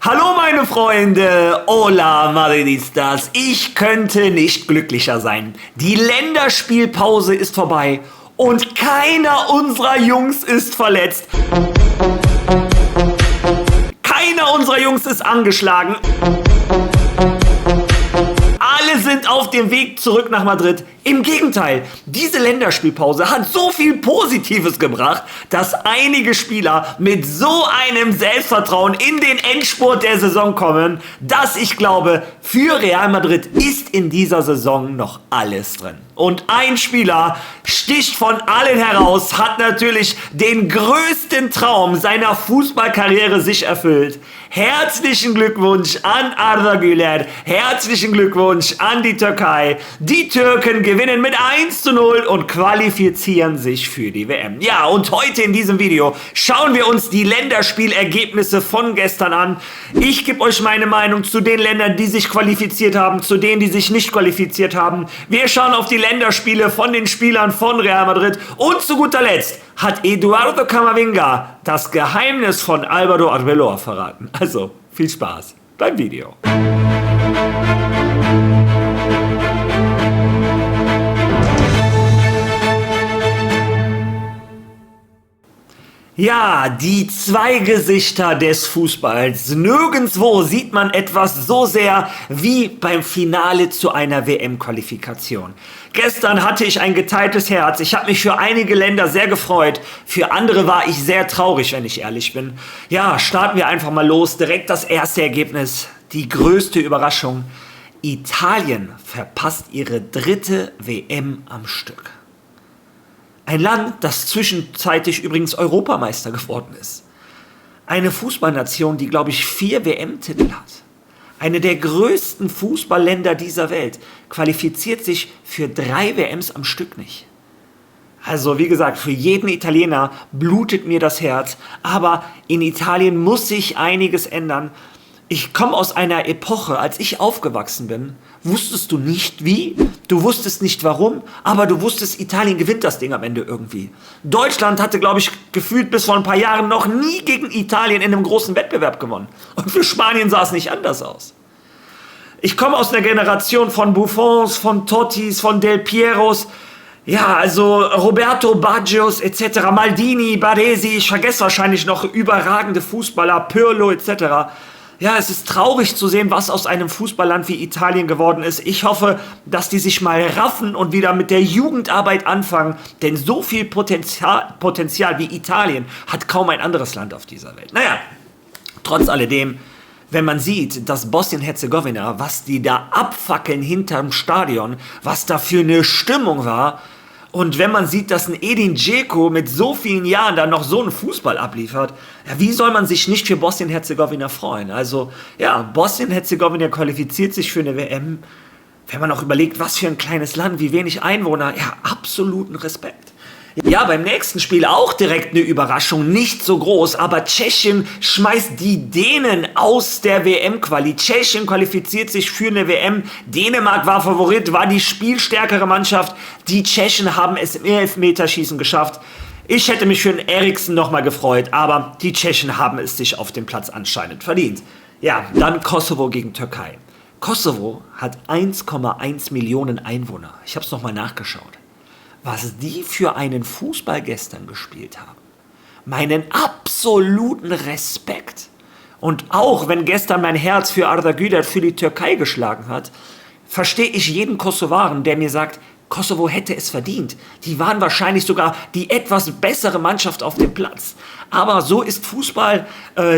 Hallo meine Freunde, hola Madridistas, ich könnte nicht glücklicher sein. Die Länderspielpause ist vorbei und keiner unserer Jungs ist verletzt. Keiner unserer Jungs ist angeschlagen. Alle sind auf dem Weg zurück nach Madrid. Im Gegenteil, diese Länderspielpause hat so viel Positives gebracht, dass einige Spieler mit so einem Selbstvertrauen in den Endspurt der Saison kommen, dass ich glaube, für Real Madrid ist in dieser Saison noch alles drin. Und ein Spieler sticht von allen heraus, hat natürlich den größten Traum seiner Fußballkarriere sich erfüllt. Herzlichen Glückwunsch an Arda Güler, herzlichen Glückwunsch an die Türkei. Die Türken gewinnen mit 1:0 und qualifizieren sich für die WM. Ja, und heute in diesem Video schauen wir uns die Länderspielergebnisse von gestern an. Ich gebe euch meine Meinung zu den Ländern, die sich qualifiziert haben, zu denen, die sich nicht qualifiziert haben. Wir schauen auf die Länderspiele von den Spielern von Real Madrid und zu guter Letzt hat Eduardo Camavinga das Geheimnis von Álvaro Arbeloa verraten. Also, viel Spaß beim Video. Ja, die zwei Gesichter des Fußballs. Nirgendwo sieht man etwas so sehr wie beim Finale zu einer WM-Qualifikation. Gestern hatte ich ein geteiltes Herz. Ich habe mich für einige Länder sehr gefreut. Für andere war ich sehr traurig, wenn ich ehrlich bin. Ja, starten wir einfach mal los. Direkt das erste Ergebnis. Die größte Überraschung. Italien verpasst ihre dritte WM am Stück. Ein Land, das zwischenzeitlich übrigens Europameister geworden ist. Eine Fußballnation, die, glaube ich, 4 WM-Titel hat. Eine der größten Fußballländer dieser Welt qualifiziert sich für 3 WMs am Stück nicht. Also wie gesagt, für jeden Italiener blutet mir das Herz. Aber in Italien muss sich einiges ändern. Ich komme aus einer Epoche, als ich aufgewachsen bin, wusstest du nicht wie, du wusstest nicht warum, aber du wusstest, Italien gewinnt das Ding am Ende irgendwie. Deutschland hatte, glaube ich, gefühlt bis vor ein paar Jahren noch nie gegen Italien in einem großen Wettbewerb gewonnen. Und für Spanien sah es nicht anders aus. Ich komme aus einer Generation von Buffons, von Tottis, von Del Pieros, ja, also Roberto Baggios etc., Maldini, Baresi, ich vergesse wahrscheinlich noch überragende Fußballer, Pirlo etc., ja, es ist traurig zu sehen, was aus einem Fußballland wie Italien geworden ist. Ich hoffe, dass die sich mal raffen und wieder mit der Jugendarbeit anfangen, denn so viel Potenzial wie Italien hat kaum ein anderes Land auf dieser Welt. Naja, trotz alledem, wenn man sieht, dass Bosnien-Herzegowina, was die da abfackeln hinterm Stadion, was da für eine Stimmung war, und wenn man sieht, dass ein Edin Dzeko mit so vielen Jahren dann noch so einen Fußball abliefert, ja, wie soll man sich nicht für Bosnien-Herzegowina freuen? Also, ja, Bosnien-Herzegowina qualifiziert sich für eine WM. Wenn man auch überlegt, was für ein kleines Land, wie wenig Einwohner, ja, absoluten Respekt. Ja, beim nächsten Spiel auch direkt eine Überraschung, nicht so groß, aber Tschechien schmeißt die Dänen aus der WM-Quali. Tschechien qualifiziert sich für eine WM. Dänemark war Favorit, war die spielstärkere Mannschaft. Die Tschechen haben es im Elfmeterschießen geschafft. Ich hätte mich für den Eriksen nochmal gefreut, aber die Tschechen haben es sich auf dem Platz anscheinend verdient. Ja, dann Kosovo gegen Türkei. Kosovo hat 1,1 Millionen Einwohner. Ich habe es nochmal nachgeschaut. Was die für einen Fußball gestern gespielt haben. Meinen absoluten Respekt. Und auch wenn gestern mein Herz für Arda Güler für die Türkei geschlagen hat, verstehe ich jeden Kosovaren, der mir sagt, Kosovo hätte es verdient. Die waren wahrscheinlich sogar die etwas bessere Mannschaft auf dem Platz. Aber so ist Fußball.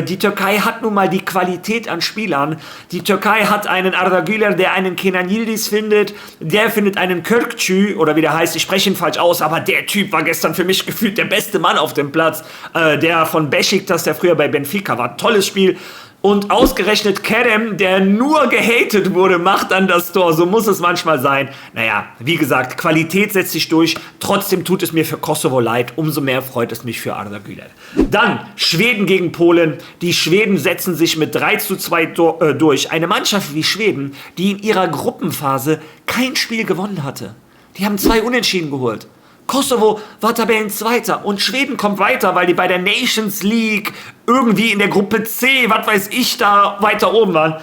Die Türkei hat nun mal die Qualität an Spielern. Die Türkei hat einen Arda Güler, der einen Kenan Yildiz findet. Der findet einen Kökçü, oder wie der heißt, ich spreche ihn falsch aus, aber der Typ war gestern für mich gefühlt der beste Mann auf dem Platz. Der von Beşiktaş, der früher bei Benfica war. Tolles Spiel. Und ausgerechnet Kerem, der nur gehatet wurde, macht dann das Tor. So muss es manchmal sein. Naja, wie gesagt, Qualität setzt sich durch. Trotzdem tut es mir für Kosovo leid. Umso mehr freut es mich für Arda Güler. Dann Schweden gegen Polen. Die Schweden setzen sich mit 3:2 durch. Eine Mannschaft wie Schweden, die in ihrer Gruppenphase kein Spiel gewonnen hatte. Die haben 2 Unentschieden geholt. Kosovo war Tabellenzweiter und Schweden kommt weiter, weil die bei der Nations League irgendwie in der Gruppe C, was weiß ich, da weiter oben waren.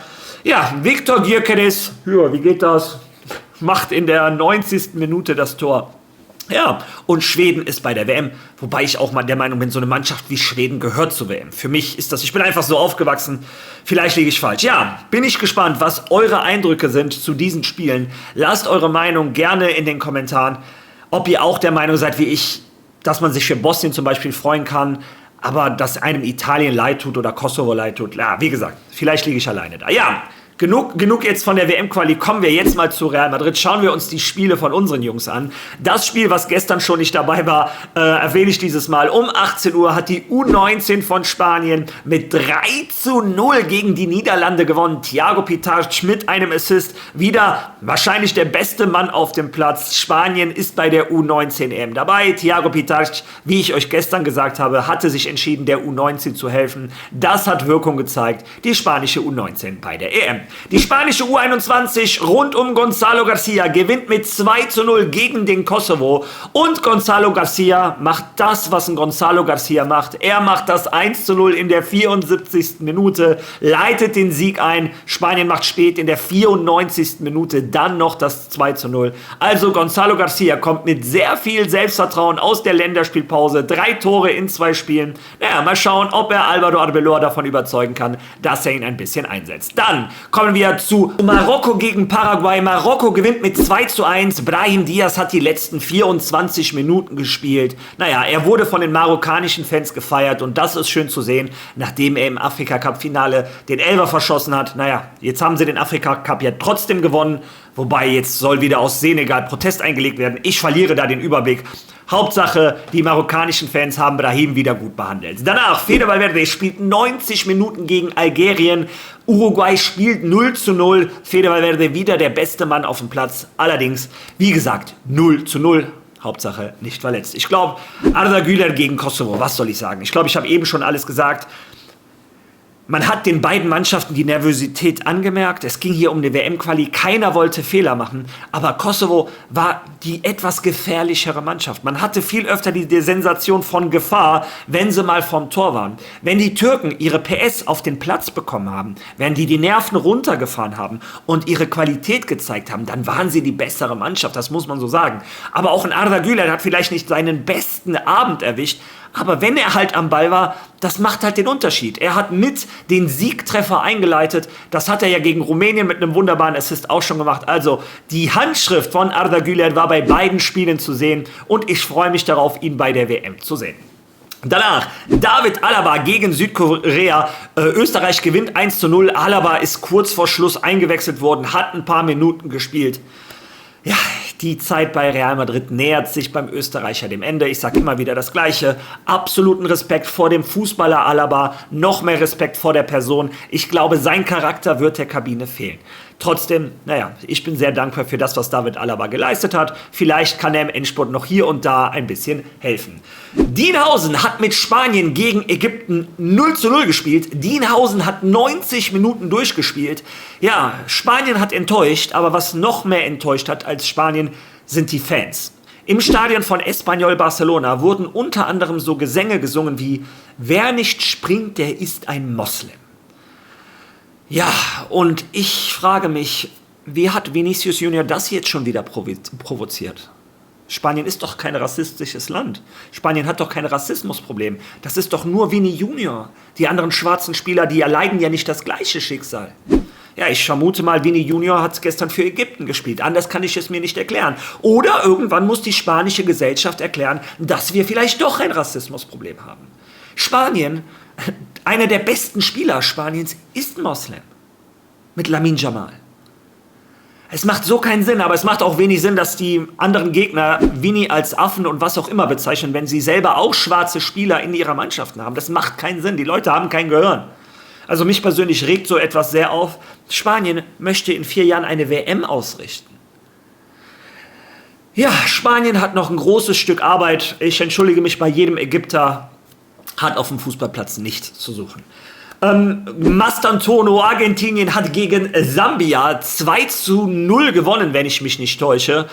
Ja, Viktor Gyökeres, ja, wie geht das? Macht in der 90. Minute das Tor. Ja, und Schweden ist bei der WM, wobei ich auch mal der Meinung bin, so eine Mannschaft wie Schweden gehört zur WM. Für mich ist das, ich bin einfach so aufgewachsen, vielleicht liege ich falsch. Ja, bin ich gespannt, was eure Eindrücke sind zu diesen Spielen. Lasst eure Meinung gerne in den Kommentaren, ob ihr auch der Meinung seid wie ich, dass man sich für Bosnien zum Beispiel freuen kann, aber dass einem Italien leid tut oder Kosovo leid tut. Ja, wie gesagt, vielleicht liege ich alleine da. Ja, Genug jetzt von der WM-Quali, kommen wir jetzt mal zu Real Madrid. Schauen wir uns die Spiele von unseren Jungs an. Das Spiel, was gestern schon nicht dabei war, erwähne ich dieses Mal. Um 18 Uhr hat die U19 von Spanien mit 3:0 gegen die Niederlande gewonnen. Thiago Pitarch mit einem Assist. Wieder wahrscheinlich der beste Mann auf dem Platz. Spanien ist bei der U19 EM dabei. Thiago Pitarch, wie ich euch gestern gesagt habe, hatte sich entschieden, der U19 zu helfen. Das hat Wirkung gezeigt. Die spanische U19 bei der EM. Die spanische U21 rund um Gonzalo Garcia gewinnt mit 2:0 gegen den Kosovo. Und Gonzalo Garcia macht das, was ein Gonzalo Garcia macht. Er macht das 1:0 in der 74. Minute, leitet den Sieg ein. Spanien macht spät in der 94. Minute dann noch das 2:0. Also Gonzalo Garcia kommt mit sehr viel Selbstvertrauen aus der Länderspielpause. 3 Tore in 2 Spielen. Naja, mal schauen, ob er Álvaro Arbeloa davon überzeugen kann, dass er ihn ein bisschen einsetzt. Dann kommen wir zu Marokko gegen Paraguay. Marokko gewinnt mit 2:1. Brahim Diaz hat die letzten 24 Minuten gespielt. Naja, er wurde von den marokkanischen Fans gefeiert und das ist schön zu sehen, nachdem er im Afrika-Cup-Finale den Elfer verschossen hat. Naja, jetzt haben sie den Afrika-Cup ja trotzdem gewonnen, wobei jetzt soll wieder aus Senegal Protest eingelegt werden. Ich verliere da den Überblick. Hauptsache, die marokkanischen Fans haben Brahim wieder gut behandelt. Danach, Fede Valverde spielt 90 Minuten gegen Algerien. Uruguay spielt 0:0. Fede Valverde wieder der beste Mann auf dem Platz. Allerdings, wie gesagt, 0:0. Hauptsache nicht verletzt. Ich glaube, Arda Güler gegen Kosovo, was soll ich sagen? Ich glaube, ich habe eben schon alles gesagt. Man hat den beiden Mannschaften die Nervosität angemerkt. Es ging hier um eine WM-Quali. Keiner wollte Fehler machen. Aber Kosovo war die etwas gefährlichere Mannschaft. Man hatte viel öfter die Sensation von Gefahr, wenn sie mal vom Tor waren. Wenn die Türken ihre PS auf den Platz bekommen haben, wenn die Nerven runtergefahren haben und ihre Qualität gezeigt haben, dann waren sie die bessere Mannschaft. Das muss man so sagen. Aber auch ein Arda Güler hat vielleicht nicht seinen besten Abend erwischt. Aber wenn er halt am Ball war, das macht halt den Unterschied. Er hat mit den Siegtreffer eingeleitet. Das hat er ja gegen Rumänien mit einem wunderbaren Assist auch schon gemacht. Also die Handschrift von Arda Güler war bei beiden Spielen zu sehen. Und ich freue mich darauf, ihn bei der WM zu sehen. Danach David Alaba gegen Südkorea. Österreich gewinnt 1:0. Alaba ist kurz vor Schluss eingewechselt worden, hat ein paar Minuten gespielt. Ja, die Zeit bei Real Madrid nähert sich beim Österreicher dem Ende. Ich sage immer wieder das Gleiche. Absoluten Respekt vor dem Fußballer Alaba, noch mehr Respekt vor der Person. Ich glaube, sein Charakter wird der Kabine fehlen. Trotzdem, naja, ich bin sehr dankbar für das, was David Alaba geleistet hat. Vielleicht kann er im Endspurt noch hier und da ein bisschen helfen. Dienhausen hat mit Spanien gegen Ägypten 0:0 gespielt. Dienhausen hat 90 Minuten durchgespielt. Ja, Spanien hat enttäuscht, aber was noch mehr enttäuscht hat als Spanien, sind die Fans. Im Stadion von Espanyol Barcelona wurden unter anderem so Gesänge gesungen wie „Wer nicht springt, der ist ein Moslem". Ja, und ich frage mich, wie hat Vinicius Junior das jetzt schon wieder provoziert? Spanien ist doch kein rassistisches Land. Spanien hat doch kein Rassismusproblem. Das ist doch nur Vini Junior. Die anderen schwarzen Spieler, die erleiden ja nicht das gleiche Schicksal. Ja, ich vermute mal, Vini Junior hat gestern für Ägypten gespielt. Anders kann ich es mir nicht erklären. Oder irgendwann muss die spanische Gesellschaft erklären, dass wir vielleicht doch ein Rassismusproblem haben. Spanien, einer der besten Spieler Spaniens, ist Moslem. Mit Lamine Yamal. Es macht so keinen Sinn, aber es macht auch wenig Sinn, dass die anderen Gegner Vini als Affen und was auch immer bezeichnen, wenn sie selber auch schwarze Spieler in ihrer Mannschaft haben. Das macht keinen Sinn. Die Leute haben kein Gehirn. Also mich persönlich regt so etwas sehr auf. Spanien möchte in 4 Jahren eine WM ausrichten. Ja, Spanien hat noch ein großes Stück Arbeit. Ich entschuldige mich bei jedem Ägypter, hat auf dem Fußballplatz nichts zu suchen. Mastantuono, Argentinien hat gegen Sambia 2:0 gewonnen, wenn ich mich nicht täusche.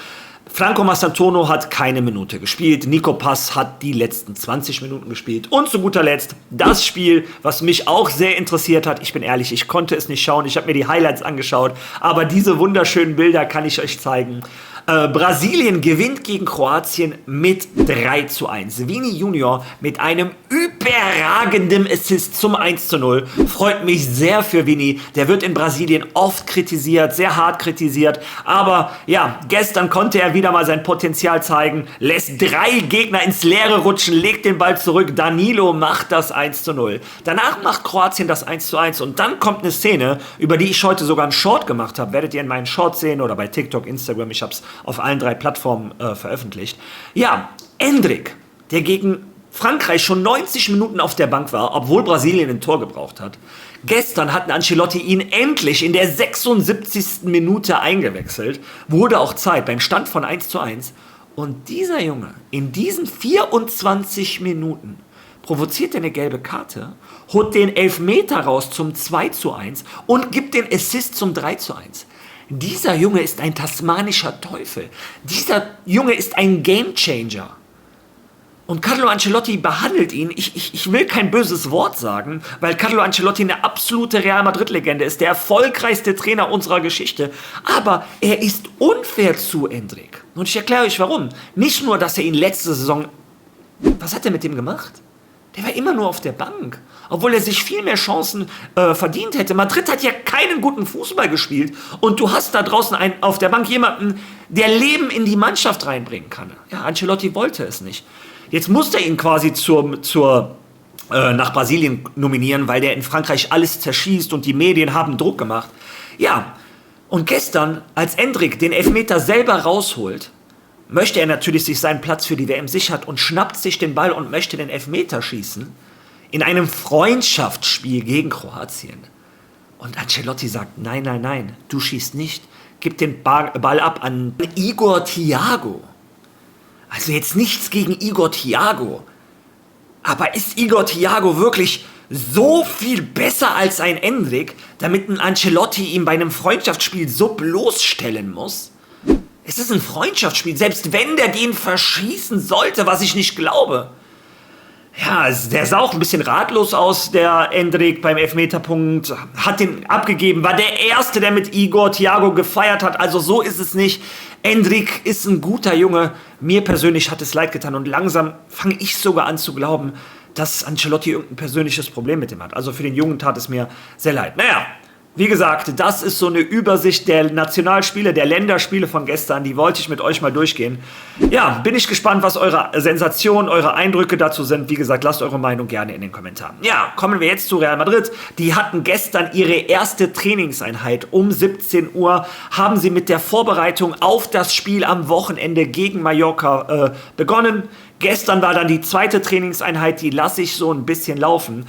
Franco Mastantuono hat keine Minute gespielt. Nico Pass hat die letzten 20 Minuten gespielt. Und zu guter Letzt das Spiel, was mich auch sehr interessiert hat. Ich bin ehrlich, ich konnte es nicht schauen. Ich habe mir die Highlights angeschaut. Aber diese wunderschönen Bilder kann ich euch zeigen. Brasilien gewinnt gegen Kroatien mit 3:1. Vini Junior mit einem überragenden Assist zum 1:0. Freut mich sehr für Vini. Der wird in Brasilien oft kritisiert, sehr hart kritisiert. Aber ja, gestern konnte er wieder mal sein Potenzial zeigen. Lässt 3 Gegner ins Leere rutschen, legt den Ball zurück. Danilo macht das 1:0. Danach macht Kroatien das 1:1. Und dann kommt eine Szene, über die ich heute sogar einen Short gemacht habe. Werdet ihr in meinen Shorts sehen oder bei TikTok, Instagram. Ich habe es auf allen 3 Plattformen veröffentlicht. Ja, Endrick, der gegen Frankreich schon 90 Minuten auf der Bank war, obwohl Brasilien ein Tor gebraucht hat. Gestern hat Ancelotti ihn endlich in der 76. Minute eingewechselt. Wurde auch Zeit beim Stand von 1:1. Und dieser Junge in diesen 24 Minuten provoziert eine gelbe Karte, holt den Elfmeter raus zum 2:1 und gibt den Assist zum 3:1. Dieser Junge ist ein tasmanischer Teufel. Dieser Junge ist ein Gamechanger. Und Carlo Ancelotti behandelt ihn, ich will kein böses Wort sagen, weil Carlo Ancelotti eine absolute Real Madrid-Legende ist, der erfolgreichste Trainer unserer Geschichte. Aber er ist unfair zu Endrick. Und ich erkläre euch warum. Nicht nur, dass er ihn letzte Saison... Was hat er mit dem gemacht? Der war immer nur auf der Bank, obwohl er sich viel mehr Chancen verdient hätte. Madrid hat ja keinen guten Fußball gespielt und du hast da draußen auf der Bank jemanden, der Leben in die Mannschaft reinbringen kann. Ja, Ancelotti wollte es nicht. Jetzt musste er ihn quasi nach Brasilien nominieren, weil der in Frankreich alles zerschießt und die Medien haben Druck gemacht. Ja, und gestern, als Endrick den Elfmeter selber rausholt, möchte er natürlich sich seinen Platz für die WM sichern und schnappt sich den Ball und möchte den Elfmeter schießen in einem Freundschaftsspiel gegen Kroatien. Und Ancelotti sagt, nein, nein, nein, du schießt nicht. Gib den Ball ab an Igor Thiago. Also jetzt nichts gegen Igor Thiago. Aber ist Igor Thiago wirklich so viel besser als ein Endrick, damit ein Ancelotti ihn bei einem Freundschaftsspiel so bloßstellen muss? Es ist ein Freundschaftsspiel, selbst wenn der den verschießen sollte, was ich nicht glaube. Ja, der sah auch ein bisschen ratlos aus, der Endrick beim Elfmeterpunkt, hat den abgegeben, war der Erste, der mit Igor Thiago gefeiert hat, also so ist es nicht. Endrick ist ein guter Junge, mir persönlich hat es leid getan und langsam fange ich sogar an zu glauben, dass Ancelotti irgendein persönliches Problem mit ihm hat. Also für den Jungen tat es mir sehr leid. Naja, wie gesagt, das ist so eine Übersicht der Nationalspiele, der Länderspiele von gestern. Die wollte ich mit euch mal durchgehen. Ja, bin ich gespannt, was eure Sensationen, eure Eindrücke dazu sind. Wie gesagt, lasst eure Meinung gerne in den Kommentaren. Ja, kommen wir jetzt zu Real Madrid. Die hatten gestern ihre erste Trainingseinheit um 17 Uhr. Haben sie mit der Vorbereitung auf das Spiel am Wochenende gegen Mallorca begonnen. Gestern war dann die zweite Trainingseinheit, die lasse ich so ein bisschen laufen.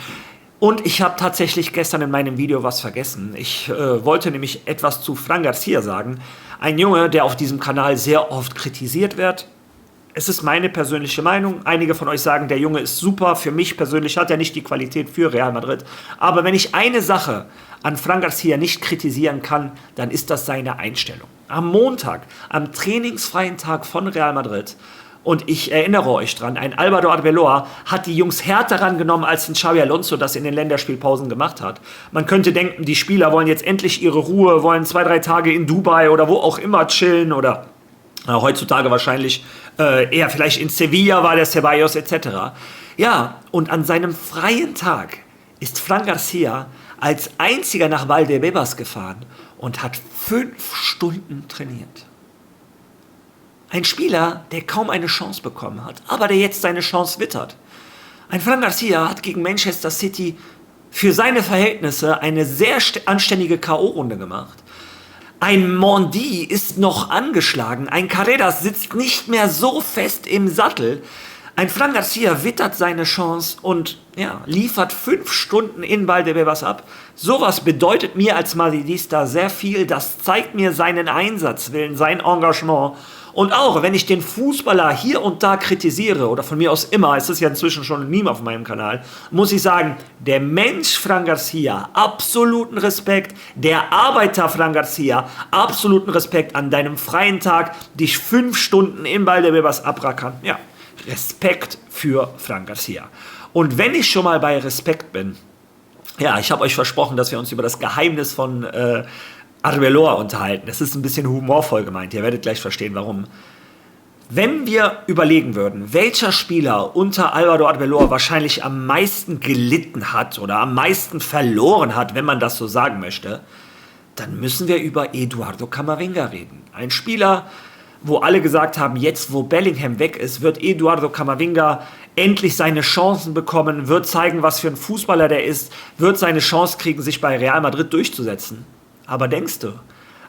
Und ich habe tatsächlich gestern in meinem Video was vergessen. Ich wollte nämlich etwas zu Fran Garcia sagen. Ein Junge, der auf diesem Kanal sehr oft kritisiert wird. Es ist meine persönliche Meinung. Einige von euch sagen, der Junge ist super. Für mich persönlich hat er nicht die Qualität für Real Madrid. Aber wenn ich eine Sache an Fran Garcia nicht kritisieren kann, dann ist das seine Einstellung. Am Montag, am trainingsfreien Tag von Real Madrid, und ich erinnere euch dran, ein Álvaro Arbeloa hat die Jungs härter rangenommen, als ein Xabi Alonso das in den Länderspielpausen gemacht hat. Man könnte denken, die Spieler wollen jetzt endlich ihre Ruhe, wollen 2-3 Tage in Dubai oder wo auch immer chillen oder heutzutage wahrscheinlich eher vielleicht in Sevilla war der Ceballos etc. Ja, und an seinem freien Tag ist Fran Garcia als einziger nach Valdebebas gefahren und hat 5 Stunden trainiert. Ein Spieler, der kaum eine Chance bekommen hat, aber der jetzt seine Chance wittert. Ein Fran Garcia hat gegen Manchester City für seine Verhältnisse eine sehr anständige K.O.-Runde gemacht. Ein Mondi ist noch angeschlagen, ein Carreras sitzt nicht mehr so fest im Sattel. Ein Fran Garcia wittert seine Chance und ja, liefert 5 Stunden in Valdebebas ab. Sowas bedeutet mir als Madridista sehr viel. Das zeigt mir seinen Einsatzwillen, sein Engagement. Und auch, wenn ich den Fußballer hier und da kritisiere, oder von mir aus immer, es ist ja inzwischen schon ein Meme auf meinem Kanal, muss ich sagen, der Mensch Fran Garcia, absoluten Respekt, der Arbeiter Fran Garcia, absoluten Respekt an deinem freien Tag, dich 5 Stunden in Valdebebas abrackern. Ja, Respekt für Fran Garcia. Und wenn ich schon mal bei Respekt bin, ja, ich habe euch versprochen, dass wir uns über das Geheimnis von Arbeloa unterhalten. Das ist ein bisschen humorvoll gemeint. Ihr werdet gleich verstehen, warum. Wenn wir überlegen würden, welcher Spieler unter Álvaro Arbeloa wahrscheinlich am meisten gelitten hat oder am meisten verloren hat, wenn man das so sagen möchte, dann müssen wir über Eduardo Camavinga reden. Ein Spieler, wo alle gesagt haben, jetzt wo Bellingham weg ist, wird Eduardo Camavinga endlich seine Chancen bekommen, wird zeigen, was für ein Fußballer der ist, wird seine Chance kriegen, sich bei Real Madrid durchzusetzen. Aber denkst du,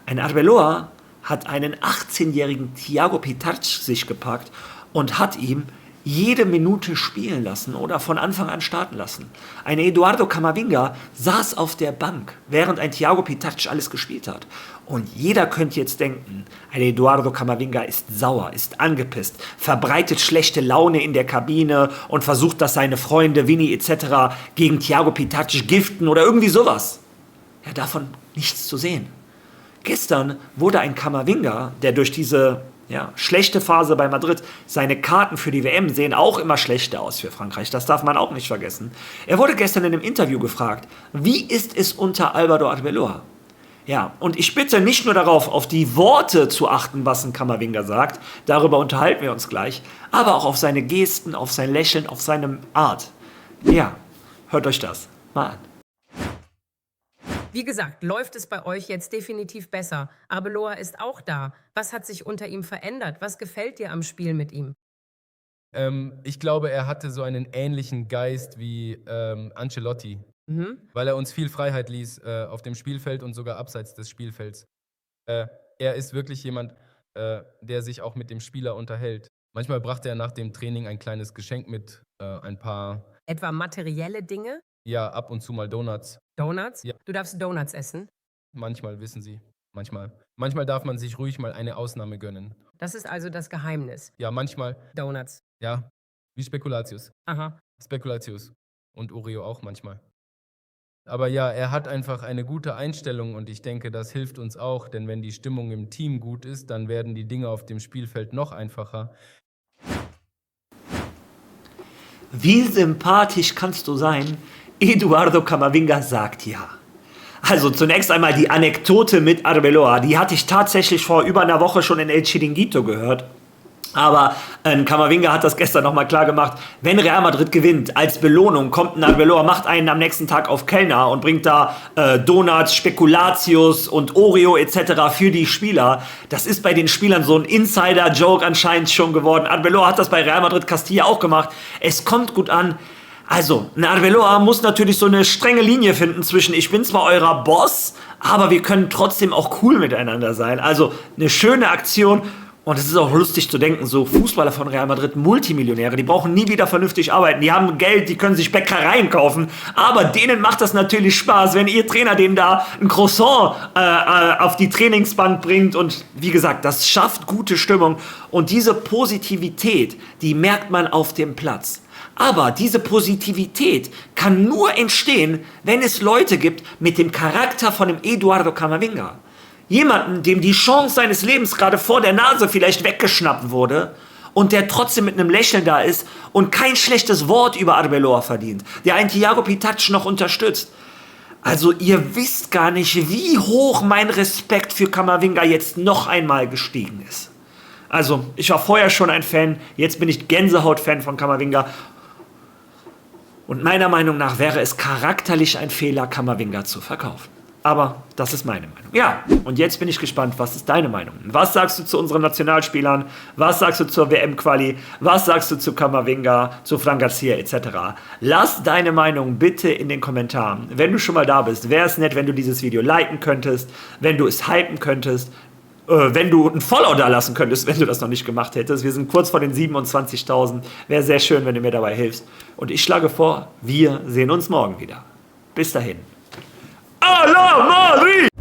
ein Arbeloa hat einen 18-jährigen Thiago Pitarch sich gepackt und hat ihm jede Minute spielen lassen oder von Anfang an starten lassen. Ein Eduardo Camavinga saß auf der Bank, während ein Thiago Pitarch alles gespielt hat. Und jeder könnte jetzt denken, ein Eduardo Camavinga ist sauer, ist angepisst, verbreitet schlechte Laune in der Kabine und versucht, dass seine Freunde Vini etc. gegen Thiago Pitarch giften oder irgendwie sowas. Ja, davon nichts zu sehen. Gestern wurde ein Camavinga, der durch diese schlechte Phase bei Madrid, seine Karten für die WM sehen auch immer schlechter aus für Frankreich, das darf man auch nicht vergessen. Er wurde gestern in einem Interview gefragt, wie ist es unter Álvaro Arbeloa? Ja, und ich bitte nicht nur darauf, auf die Worte zu achten, was ein Camavinga sagt, darüber unterhalten wir uns gleich, aber auch auf seine Gesten, auf sein Lächeln, auf seine Art. Ja, hört euch das mal an. Wie gesagt, läuft es bei euch jetzt definitiv besser. Arbeloa ist auch da. Was hat sich unter ihm verändert? Was gefällt dir am Spiel mit ihm? Ich glaube, er hatte so einen ähnlichen Geist wie Ancelotti, weil er uns viel Freiheit ließ auf dem Spielfeld und sogar abseits des Spielfelds. Er ist wirklich jemand, der sich auch mit dem Spieler unterhält. Manchmal brachte er nach dem Training ein kleines Geschenk mit, ein paar, Etwa materielle Dinge? ja, ab und zu mal Donuts. Donuts? Ja. Du darfst Donuts essen. Manchmal, wissen Sie, manchmal. Manchmal darf man sich ruhig mal eine Ausnahme gönnen. Das ist also das Geheimnis. Ja, manchmal, Donuts. ja, wie Spekulatius. Aha. Spekulatius. Und Oreo auch manchmal. Aber ja, er hat einfach eine gute Einstellung und ich denke, das hilft uns auch, denn wenn die Stimmung im Team gut ist, dann werden die Dinge auf dem Spielfeld noch einfacher. Wie sympathisch kannst du sein? Eduardo Camavinga sagt ja. Also zunächst einmal die Anekdote mit Arbeloa, die hatte ich tatsächlich vor über einer Woche schon in El Chiringuito gehört. Aber Camavinga hat das gestern nochmal klar gemacht, wenn Real Madrid gewinnt, als Belohnung kommt ein Arbeloa, macht einen am nächsten Tag auf Kellner und bringt da Donuts, Spekulatius und Oreo etc. für die Spieler. Das ist bei den Spielern so ein Insider-Joke anscheinend schon geworden. Arbeloa hat das bei Real Madrid Castilla auch gemacht. Es kommt gut an. Also, ein Arbeloa muss natürlich so eine strenge Linie finden zwischen ich bin zwar eurer Boss, aber wir können trotzdem auch cool miteinander sein. Also, eine schöne Aktion. Und es ist auch lustig zu denken, so Fußballer von Real Madrid, Multimillionäre, die brauchen nie wieder vernünftig arbeiten. Die haben Geld, die können sich Bäckereien kaufen. Aber denen macht das natürlich Spaß, wenn ihr Trainer denen da ein Croissant auf die Trainingsbank bringt. Und wie gesagt, das schafft gute Stimmung. Und diese Positivität, die merkt man auf dem Platz. Aber diese Positivität kann nur entstehen, wenn es Leute gibt mit dem Charakter von dem Eduardo Camavinga. Jemanden, dem die Chance seines Lebens gerade vor der Nase vielleicht weggeschnappt wurde und der trotzdem mit einem Lächeln da ist und kein schlechtes Wort über Arbeloa verdient, der einen Thiago Pitarch noch unterstützt. Also ihr wisst gar nicht, wie hoch mein Respekt für Camavinga jetzt noch einmal gestiegen ist. Also ich war vorher schon ein Fan, jetzt bin ich Gänsehaut-Fan von Camavinga. Und meiner Meinung nach wäre es charakterlich ein Fehler, Camavinga zu verkaufen. Aber das ist meine Meinung. Ja, und jetzt bin ich gespannt, was ist deine Meinung? Was sagst du zu unseren Nationalspielern? Was sagst du zur WM-Quali? Was sagst du zu Camavinga, zu Fran Garcia etc.? Lass deine Meinung bitte in den Kommentaren. Wenn du schon mal da bist, wäre es nett, wenn du dieses Video liken könntest, wenn du es hypen könntest. wenn du ein Follow da lassen könntest, wenn du das noch nicht gemacht hättest. Wir sind kurz vor den 27.000. Wäre sehr schön, wenn du mir dabei hilfst. Und ich schlage vor, wir sehen uns morgen wieder. Bis dahin. À la Marie!